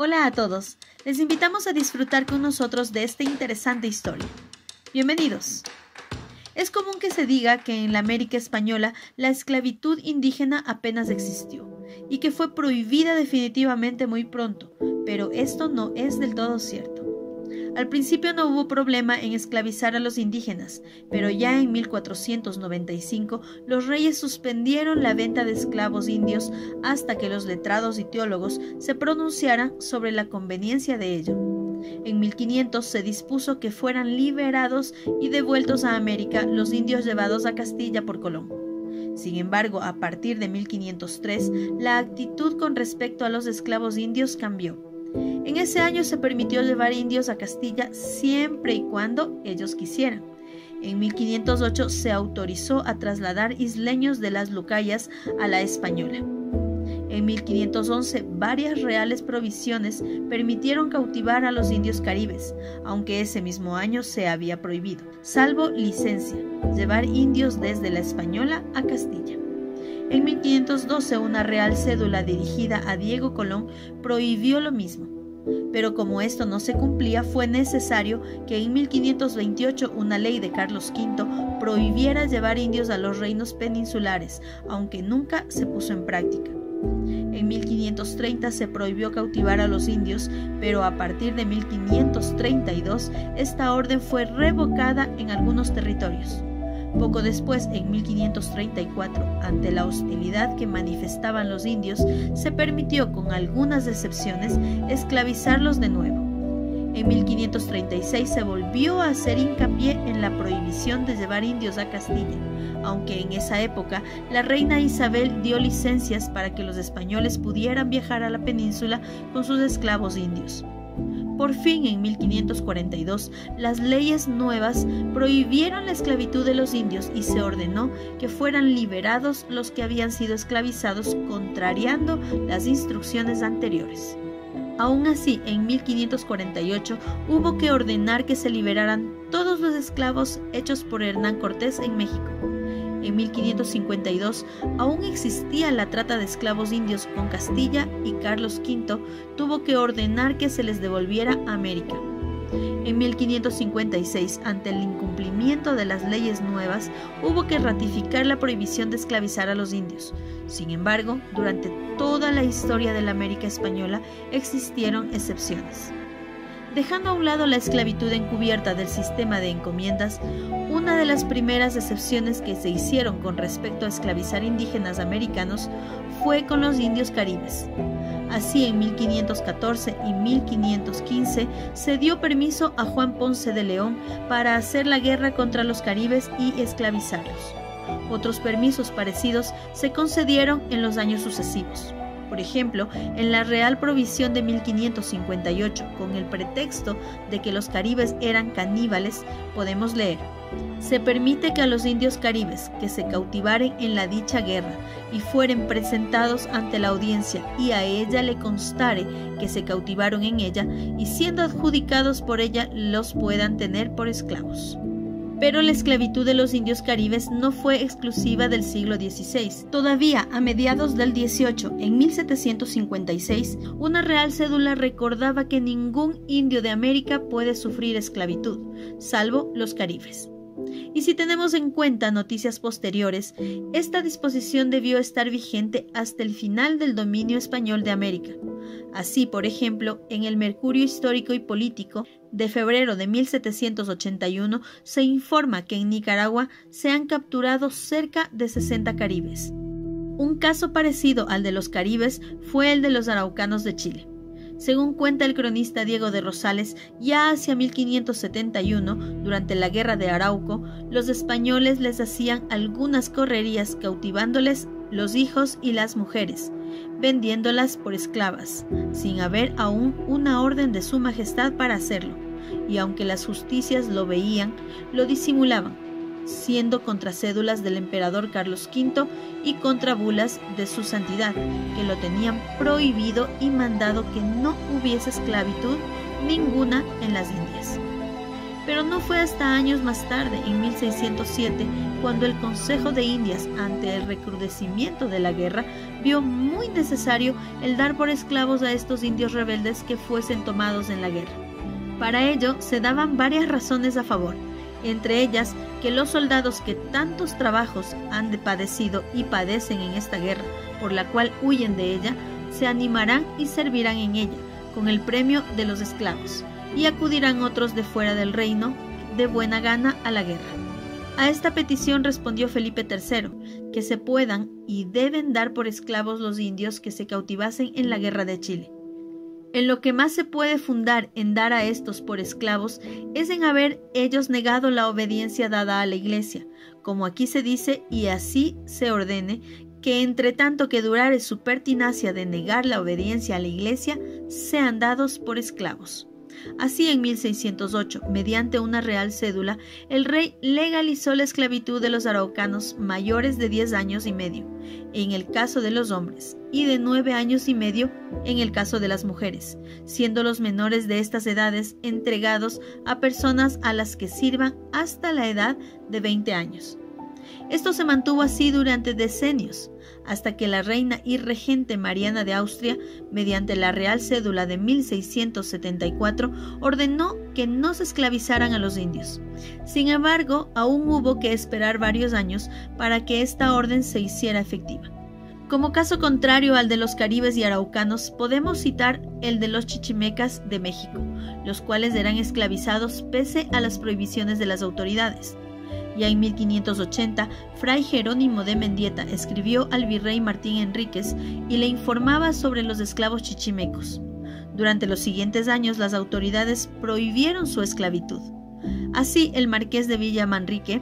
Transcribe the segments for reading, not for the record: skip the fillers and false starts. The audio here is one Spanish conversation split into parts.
Hola a todos, les invitamos a disfrutar con nosotros de esta interesante historia. Bienvenidos. Es común que se diga que en la América española la esclavitud indígena apenas existió y que fue prohibida definitivamente muy pronto, pero esto no es del todo cierto. Al principio no hubo problema en esclavizar a los indígenas, pero ya en 1495 los reyes suspendieron la venta de esclavos indios hasta que los letrados y teólogos se pronunciaran sobre la conveniencia de ello. En 1500 se dispuso que fueran liberados y devueltos a América los indios llevados a Castilla por Colón. Sin embargo, a partir de 1503, la actitud con respecto a los esclavos indios cambió. En ese año se permitió llevar indios a Castilla siempre y cuando ellos quisieran. En 1508 se autorizó a trasladar isleños de las Lucayas a la Española. En 1511 varias reales provisiones permitieron cautivar a los indios caribes, aunque ese mismo año se había prohibido, salvo licencia, llevar indios desde la Española a Castilla. En 1512 una real cédula dirigida a Diego Colón prohibió lo mismo. Pero como esto no se cumplía, fue necesario que en 1528 una ley de Carlos V prohibiera llevar indios a los reinos peninsulares, aunque nunca se puso en práctica. En 1530 se prohibió cautivar a los indios, pero a partir de 1532 esta orden fue revocada en algunos territorios. Poco después, en 1534, ante la hostilidad que manifestaban los indios, se permitió, con algunas excepciones, esclavizarlos de nuevo. En 1536 se volvió a hacer hincapié en la prohibición de llevar indios a Castilla, aunque en esa época la reina Isabel dio licencias para que los españoles pudieran viajar a la península con sus esclavos indios. Por fin, en 1542, las leyes nuevas prohibieron la esclavitud de los indios y se ordenó que fueran liberados los que habían sido esclavizados, contrariando las instrucciones anteriores. Aún así, en 1548 hubo que ordenar que se liberaran todos los esclavos hechos por Hernán Cortés en México. En 1552 aún existía la trata de esclavos indios con Castilla y Carlos V tuvo que ordenar que se les devolviera a América. En 1556, ante el incumplimiento de las leyes nuevas, hubo que ratificar la prohibición de esclavizar a los indios. Sin embargo, durante toda la historia de la América española existieron excepciones. Dejando a un lado la esclavitud encubierta del sistema de encomiendas, una de las primeras excepciones que se hicieron con respecto a esclavizar indígenas americanos fue con los indios caribes. Así, en 1514 y 1515 se dio permiso a Juan Ponce de León para hacer la guerra contra los caribes y esclavizarlos. Otros permisos parecidos se concedieron en los años sucesivos. Por ejemplo, en la Real Provisión de 1558, con el pretexto de que los caribes eran caníbales, podemos leer: se permite que a los indios caribes que se cautivaren en la dicha guerra y fueren presentados ante la audiencia y a ella le constare que se cautivaron en ella y siendo adjudicados por ella los puedan tener por esclavos. Pero la esclavitud de los indios caribes no fue exclusiva del siglo XVI. Todavía a mediados del XVIII, en 1756, una real cédula recordaba que ningún indio de América puede sufrir esclavitud, salvo los caribes. Y si tenemos en cuenta noticias posteriores, esta disposición debió estar vigente hasta el final del dominio español de América. Así, por ejemplo, en el Mercurio Histórico y Político de febrero de 1781 se informa que en Nicaragua se han capturado cerca de 60 caribes. Un caso parecido al de los caribes fue el de los araucanos de Chile. Según cuenta el cronista Diego de Rosales, ya hacia 1571, durante la Guerra de Arauco, los españoles les hacían algunas correrías cautivándoles los hijos y las mujeres, vendiéndolas por esclavas, sin haber aún una orden de su majestad para hacerlo, y aunque las justicias lo veían, lo disimulaban, siendo contra cédulas del emperador Carlos V y contra bulas de su santidad, que lo tenían prohibido y mandado que no hubiese esclavitud ninguna en las Indias. Pero no fue hasta años más tarde, en 1607, cuando el Consejo de Indias, ante el recrudecimiento de la guerra, vio muy necesario el dar por esclavos a estos indios rebeldes que fuesen tomados en la guerra. Para ello se daban varias razones a favor, entre ellas que los soldados que tantos trabajos han padecido y padecen en esta guerra, por la cual huyen de ella, se animarán y servirán en ella, con el premio de los esclavos, y acudirán otros de fuera del reino de buena gana a la guerra. A esta petición respondió Felipe III, que se puedan y deben dar por esclavos los indios que se cautivasen en la guerra de Chile. En lo que más se puede fundar en dar a estos por esclavos es en haber ellos negado la obediencia dada a la Iglesia, como aquí se dice, y así se ordene, que entre tanto que durare su pertinacia de negar la obediencia a la Iglesia, sean dados por esclavos. Así, en 1608, mediante una real cédula, el rey legalizó la esclavitud de los araucanos mayores de 10 años y medio, en el caso de los hombres, y de 9 años y medio en el caso de las mujeres, siendo los menores de estas edades entregados a personas a las que sirvan hasta la edad de 20 años. Esto se mantuvo así durante decenios, hasta que la reina y regente Mariana de Austria, mediante la Real Cédula de 1674, ordenó que no se esclavizaran a los indios. Sin embargo, aún hubo que esperar varios años para que esta orden se hiciera efectiva. Como caso contrario al de los caribes y araucanos, podemos citar el de los chichimecas de México, los cuales eran esclavizados pese a las prohibiciones de las autoridades. Ya en 1580, Fray Jerónimo de Mendieta escribió al virrey Martín Enríquez y le informaba sobre los esclavos chichimecos. Durante los siguientes años, las autoridades prohibieron su esclavitud. Así, el marqués de Villa Manrique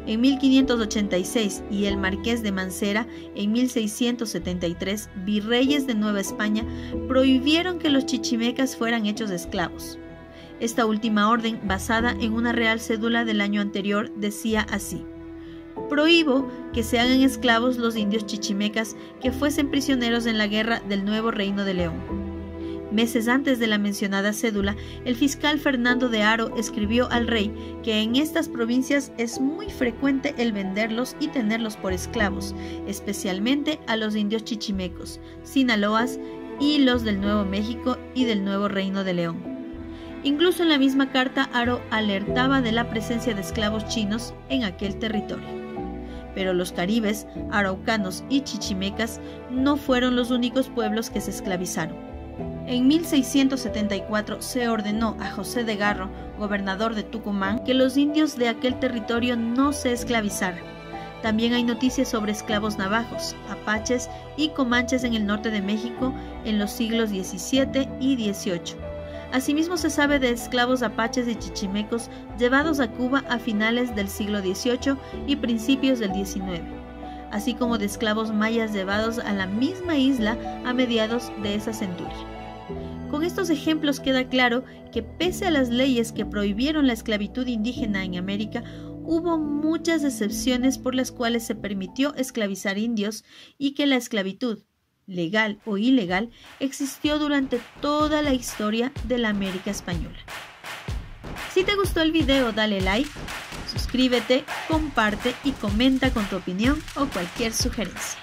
en 1586 y el marqués de Mancera en 1673, virreyes de Nueva España, prohibieron que los chichimecas fueran hechos esclavos. Esta última orden, basada en una real cédula del año anterior, decía así: prohíbo que se hagan esclavos los indios chichimecas que fuesen prisioneros en la guerra del Nuevo Reino de León. Meses antes de la mencionada cédula, el fiscal Fernando de Haro escribió al rey que en estas provincias es muy frecuente el venderlos y tenerlos por esclavos, especialmente a los indios chichimecos, sinaloas y los del Nuevo México y del Nuevo Reino de León. Incluso en la misma carta, Haro alertaba de la presencia de esclavos chinos en aquel territorio. Pero los caribes, araucanos y chichimecas no fueron los únicos pueblos que se esclavizaron. En 1674 se ordenó a José de Garro, gobernador de Tucumán, que los indios de aquel territorio no se esclavizaran. También hay noticias sobre esclavos navajos, apaches y comanches en el norte de México en los siglos XVII y XVIII. Asimismo se sabe de esclavos apaches y chichimecos llevados a Cuba a finales del siglo XVIII y principios del XIX, así como de esclavos mayas llevados a la misma isla a mediados de esa centuria. Con estos ejemplos queda claro que pese a las leyes que prohibieron la esclavitud indígena en América, hubo muchas excepciones por las cuales se permitió esclavizar indios y que la esclavitud, legal o ilegal, existió durante toda la historia de la América española. Si te gustó el video, dale like, suscríbete, comparte y comenta con tu opinión o cualquier sugerencia.